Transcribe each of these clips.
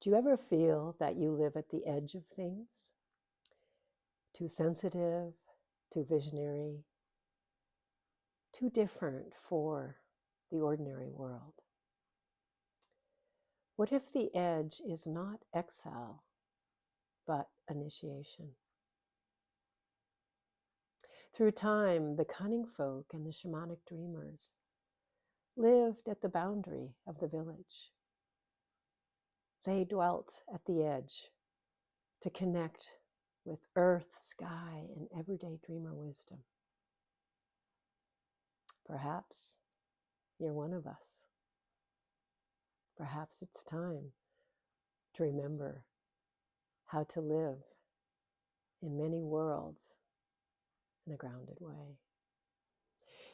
Do you ever feel that you live at the edge of things? Too sensitive, too visionary, too different for the ordinary world? What if the edge is not exile, but initiation? Through time, the cunning folk and the shamanic dreamers lived at the boundary of the village. They dwelt at the edge to connect with earth, sky, and everyday dreamer wisdom. Perhaps you're one of us. Perhaps it's time to remember how to live in many worlds in a grounded way.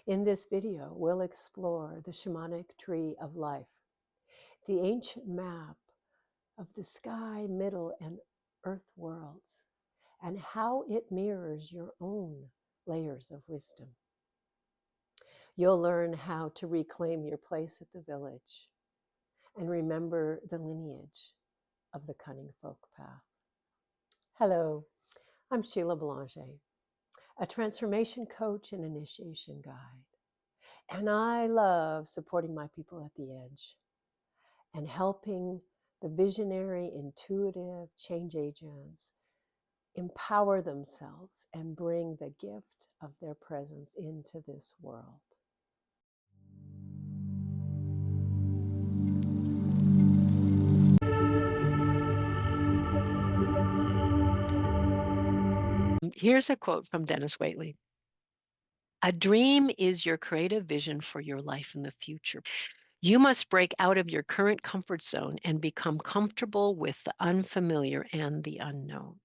In this video, we'll explore the shamanic tree of life, the ancient map of the sky, middle, and earth worlds, and how it mirrors your own layers of wisdom. You'll learn how to reclaim your place at the village and remember the lineage of the Cunning Folk path. Hello, I'm Sheila Bélanger, a transformation coach and initiation guide. And I love supporting my people at the edge and helping the visionary, intuitive change agents empower themselves and bring the gift of their presence into this world. Here's a quote from Dennis Waitley. A dream is your creative vision for your life in the future. You must break out of your current comfort zone and become comfortable with the unfamiliar and the unknown.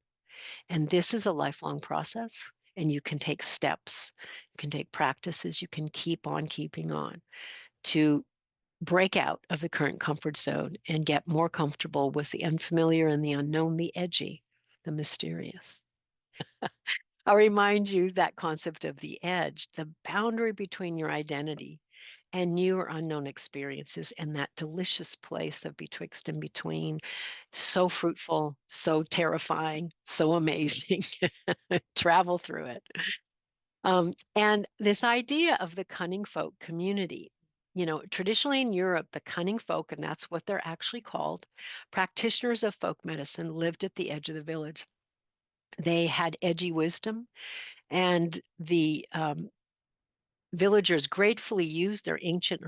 And this is a lifelong process, and you can take steps, you can take practices, you can keep on keeping on to break out of the current comfort zone and get more comfortable with the unfamiliar and the unknown, the edgy, the mysterious. I'll remind you that concept of the edge, the boundary between your identity and new or unknown experiences, and that delicious place of betwixt and between. So fruitful, so terrifying, so amazing. Travel through it. And this idea of the cunning folk community, traditionally in Europe, the cunning folk, and that's what they're actually called, practitioners of folk medicine, lived at the edge of the village. They had edgy wisdom, and the villagers gratefully used their ancient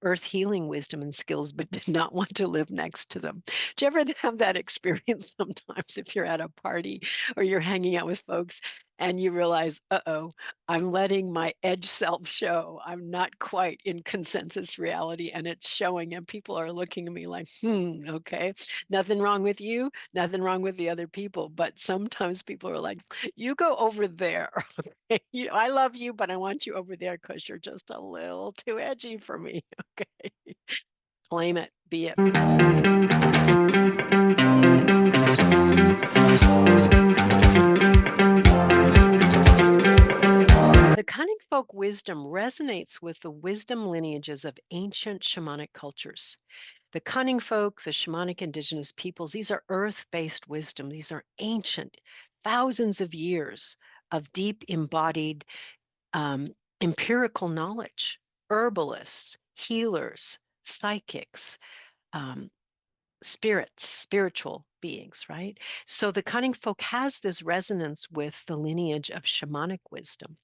earth healing wisdom and skills, but did not want to live next to them. Do you ever have that experience sometimes if you're at a party or you're hanging out with folks and you realize, uh-oh, I'm letting my edge self show. I'm not quite in consensus reality, and it's showing, and people are looking at me like, okay, nothing wrong with you, nothing wrong with the other people. But sometimes people are like, you go over there. I love you, but I want you over there because you're just a little too edgy for me. Okay. Claim it, be it. The cunning folk wisdom resonates with the wisdom lineages of ancient shamanic cultures. The cunning folk, the shamanic indigenous peoples, these are earth-based wisdom. These are ancient, thousands of years of deep embodied empirical knowledge, herbalists, healers, psychics, spirits, spiritual beings, right? So the cunning folk has this resonance with the lineage of shamanic wisdom.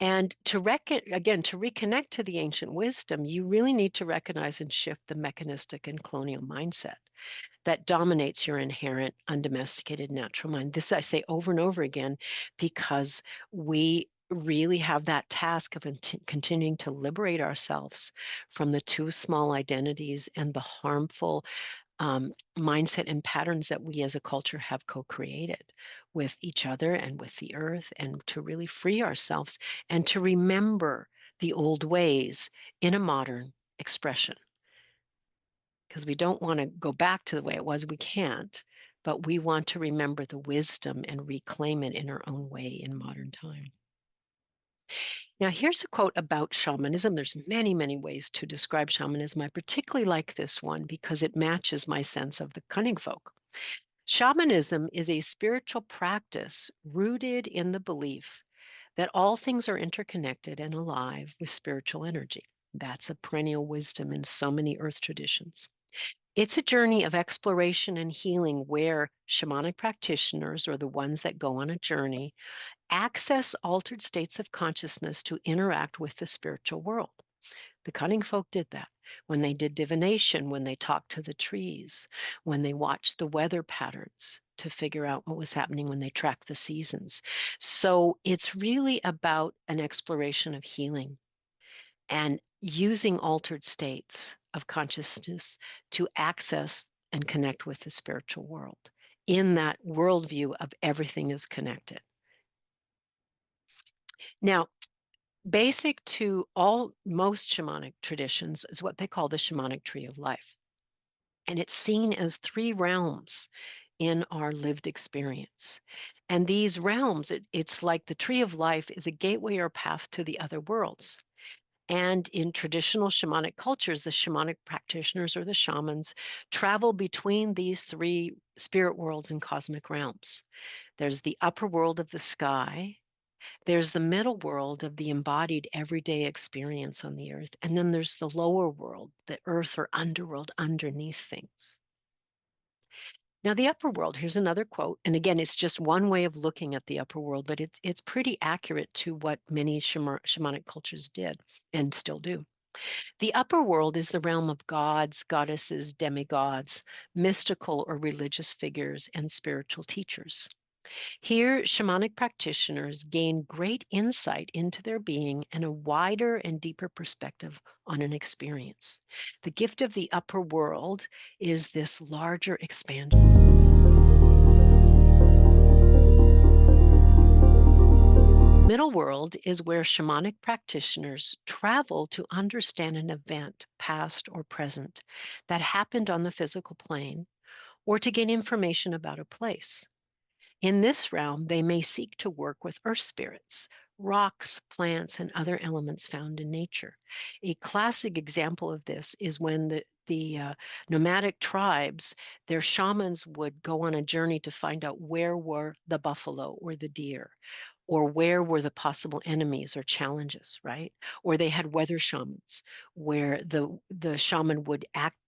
And to reconnect to the ancient wisdom, you really need to recognize and shift the mechanistic and colonial mindset that dominates your inherent undomesticated natural mind. This I say over and over again because we really have that task of continuing to liberate ourselves from the too small identities and the harmful mindset and patterns that we as a culture have co-created with each other and with the earth, and to really free ourselves and to remember the old ways in a modern expression. Because we don't want to go back to the way it was, we can't, but we want to remember the wisdom and reclaim it in our own way in modern time. Now, here's a quote about shamanism. There's many, many ways to describe shamanism. I particularly like this one because it matches my sense of the Cunning Folk. Shamanism is a spiritual practice rooted in the belief that all things are interconnected and alive with spiritual energy. That's a perennial wisdom in so many earth traditions. It's a journey of exploration and healing where shamanic practitioners, or the ones that go on a journey, access altered states of consciousness to interact with the spiritual world. The Cunning Folk did that when they did divination, when they talked to the trees, when they watched the weather patterns to figure out what was happening, when they tracked the seasons. So it's really about an exploration of healing and using altered states of consciousness to access and connect with the spiritual world in that worldview of everything is connected. Now, basic to most shamanic traditions is what they call the shamanic tree of life. And it's seen as three realms in our lived experience. And these realms, it's like the tree of life is a gateway or path to the other worlds. And in traditional shamanic cultures, the shamanic practitioners or the shamans travel between these three spirit worlds and cosmic realms. There's the upper world of the sky, there's the middle world of the embodied everyday experience on the earth, and then there's the lower world, the earth or underworld underneath things. Now, the upper world, here's another quote. And again, it's just one way of looking at the upper world, but it's pretty accurate to what many shamanic cultures did and still do. The upper world is the realm of gods, goddesses, demigods, mystical or religious figures, and spiritual teachers. Here, shamanic practitioners gain great insight into their being and a wider and deeper perspective on an experience. The gift of the upper world is this larger expanded. Middle world is where shamanic practitioners travel to understand an event, past or present, that happened on the physical plane, or to gain information about a place. In this realm, they may seek to work with earth spirits, rocks, plants, and other elements found in nature. A classic example of this is when the nomadic tribes, their shamans would go on a journey to find out where were the buffalo or the deer, or where were the possible enemies or challenges, right? Or they had weather shamans where the shaman would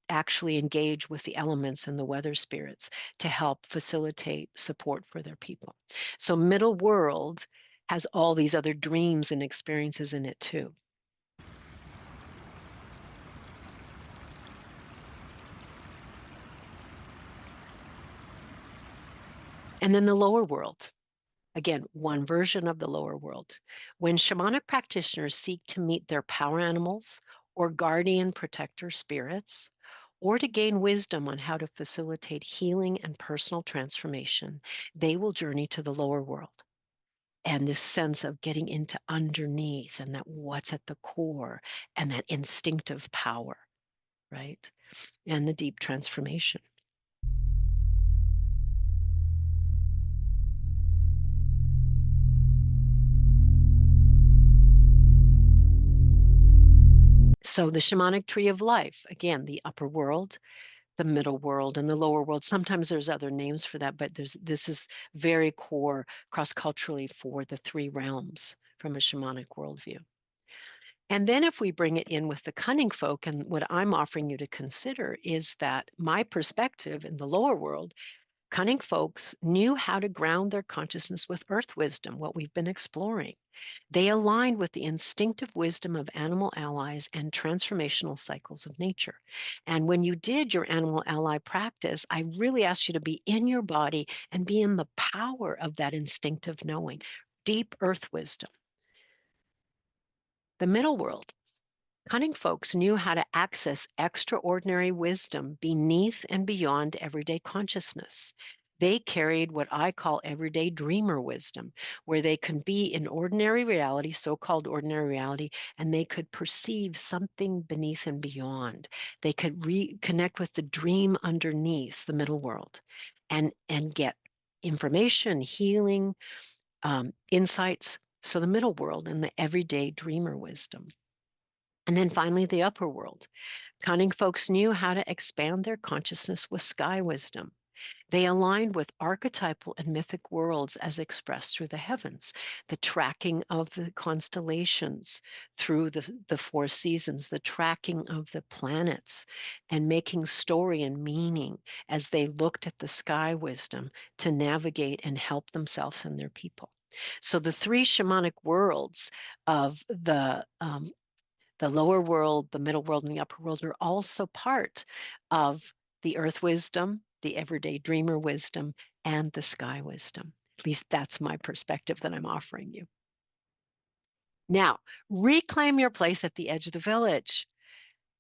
actually engage with the elements and the weather spirits to help facilitate support for their people. So middle world has all these other dreams and experiences in it too. And then the lower world. Again, one version of the lower world. When shamanic practitioners seek to meet their power animals or guardian protector spirits, or to gain wisdom on how to facilitate healing and personal transformation, they will journey to the lower world. And this sense of getting into underneath and that what's at the core and that instinctive power, right? And the deep transformation. So the shamanic tree of life, again, the upper world, the middle world, and the lower world. Sometimes there's other names for that, but this is very core cross-culturally for the three realms from a shamanic worldview. And then if we bring it in with the cunning folk, and what I'm offering you to consider is that my perspective in the lower world, cunning folks knew how to ground their consciousness with earth wisdom, what we've been exploring. They aligned with the instinctive wisdom of animal allies and transformational cycles of nature. And when you did your animal ally practice, I really asked you to be in your body and be in the power of that instinctive knowing, deep earth wisdom. The middle world. Cunning folks knew how to access extraordinary wisdom beneath and beyond everyday consciousness. They carried what I call everyday dreamer wisdom, where they can be in ordinary reality, so-called ordinary reality, and they could perceive something beneath and beyond. They could reconnect with the dream underneath the middle world and get information, healing, insights, So the middle world and the everyday dreamer wisdom. And then finally, the upper world. Cunning folks knew how to expand their consciousness with sky wisdom. They aligned with archetypal and mythic worlds as expressed through the heavens, the tracking of the constellations through the four seasons, the tracking of the planets, and making story and meaning as they looked at the sky wisdom to navigate and help themselves and their people. So the three shamanic worlds of the lower world, the middle world, and the upper world are also part of the earth wisdom, the everyday dreamer wisdom, and the sky wisdom. At least that's my perspective that I'm offering you. Now, reclaim your place at the edge of the village.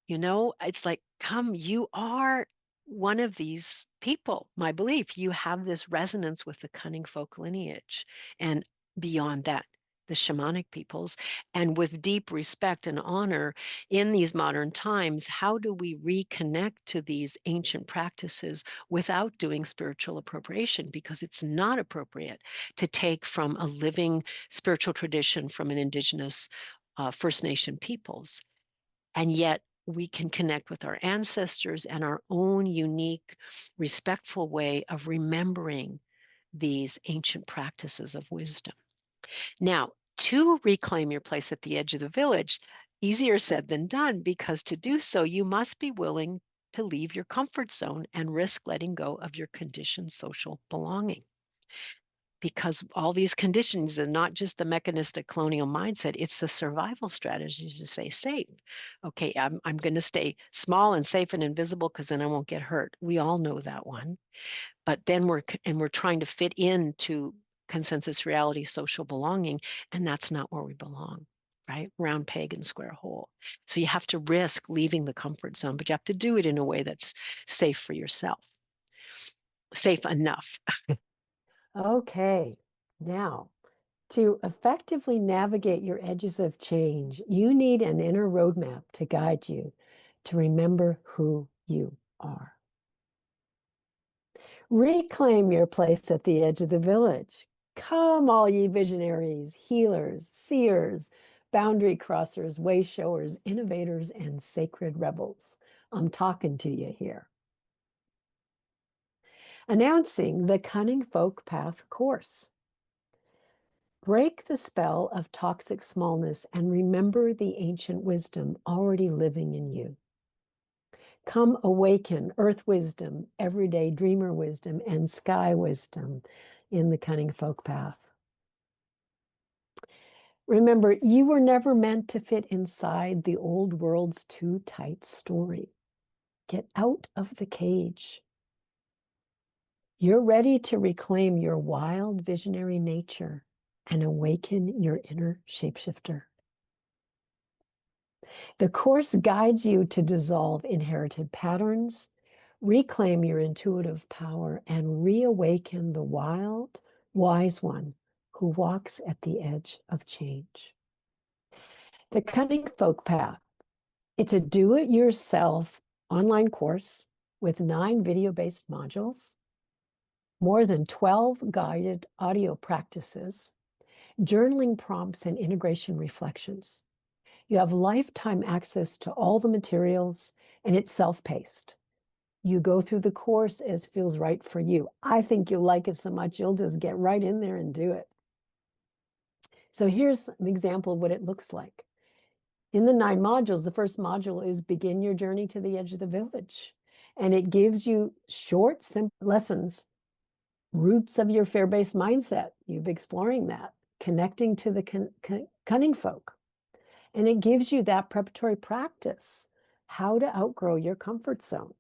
You know, it's like, come, you are one of these people. My belief, you have this resonance with the cunning folk lineage. And beyond that, the shamanic peoples. And with deep respect and honor in these modern times, how do we reconnect to these ancient practices without doing spiritual appropriation? Because it's not appropriate to take from a living spiritual tradition from an indigenous First Nation peoples. And yet we can connect with our ancestors and our own unique, respectful way of remembering these ancient practices of wisdom. Now, to reclaim your place at the edge of the village, easier said than done, because to do so, you must be willing to leave your comfort zone and risk letting go of your conditioned social belonging. Because all these conditions are not just the mechanistic colonial mindset, it's the survival strategies to stay safe. Okay, I'm going to stay small and safe and invisible because then I won't get hurt. We all know that one. But then we're trying to fit into consensus reality, social belonging, and that's not where we belong, right? Round peg and square hole. So you have to risk leaving the comfort zone, but you have to do it in a way that's safe for yourself, safe enough. Okay, now to effectively navigate your edges of change, you need an inner roadmap to guide you to remember who you are. Reclaim your place at the edge of the village. Come, all ye visionaries, healers, seers, boundary crossers, way showers, innovators, and sacred rebels. I'm talking to you here. Announcing the Cunning Folk Path course. Break the spell of toxic smallness and remember the ancient wisdom already living in you. Come awaken earth wisdom, everyday dreamer wisdom, and sky wisdom in the Cunning Folk Path. Remember, you were never meant to fit inside the old world's too tight story. Get out of the cage. You're ready to reclaim your wild visionary nature and awaken your inner shapeshifter. The course guides you to dissolve inherited patterns, reclaim your intuitive power, and reawaken the wild, wise one who walks at the edge of change. The Cunning Folk Path. It's a do-it-yourself online course with 9 video-based modules, more than 12 guided audio practices, journaling prompts, and integration reflections. You have lifetime access to all the materials, and it's self-paced. You go through the course as feels right for you. I think you'll like it so much, you'll just get right in there and do it. So here's an example of what it looks like. In the 9 modules, the first module is Begin Your Journey to the Edge of the Village. And it gives you short, simple lessons, roots of your fear-based mindset. You've exploring that, connecting to the cunning folk. And it gives you that preparatory practice, how to outgrow your comfort zone.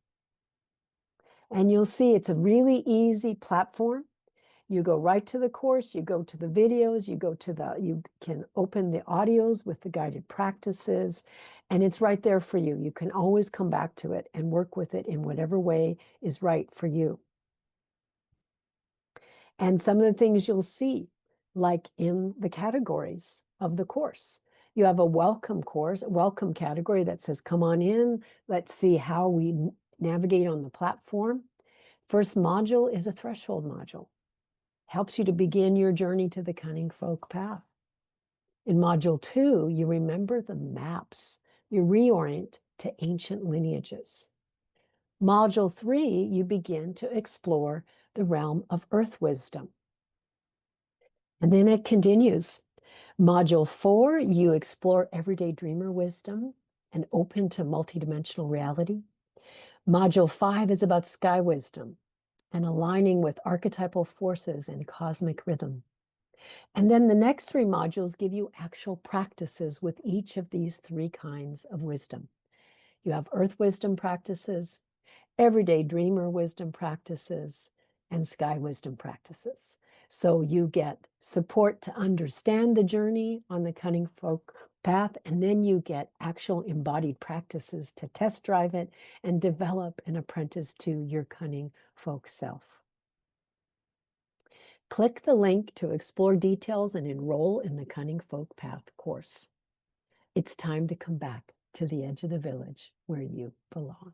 And you'll see it's a really easy platform. You go right to the course, you go to the videos, you can open the audios with the guided practices, and it's right there for you. You can always come back to it and work with it in whatever way is right for you. And some of the things you'll see, like in the categories of the course. You have a welcome category that says, come on in, let's see how we navigate on the platform. First module is a threshold module. Helps you to begin your journey to the Cunning Folk Path. In Module 2, you remember the maps. You reorient to ancient lineages. Module 3, you begin to explore the realm of earth wisdom. And then it continues. Module 4, you explore everyday dreamer wisdom and open to multidimensional reality. Module 5 is about sky wisdom and aligning with archetypal forces and cosmic rhythm. And then the next 3 modules give you actual practices with each of these 3 kinds of wisdom. You have earth wisdom practices, everyday dreamer wisdom practices, and sky wisdom practices. So you get support to understand the journey on the Cunning Folk path, and then you get actual embodied practices to test drive it and develop an apprentice to your Cunning Folk self. Click the link to explore details and enroll in the Cunning Folk Path course. It's time to come back to the edge of the village where you belong.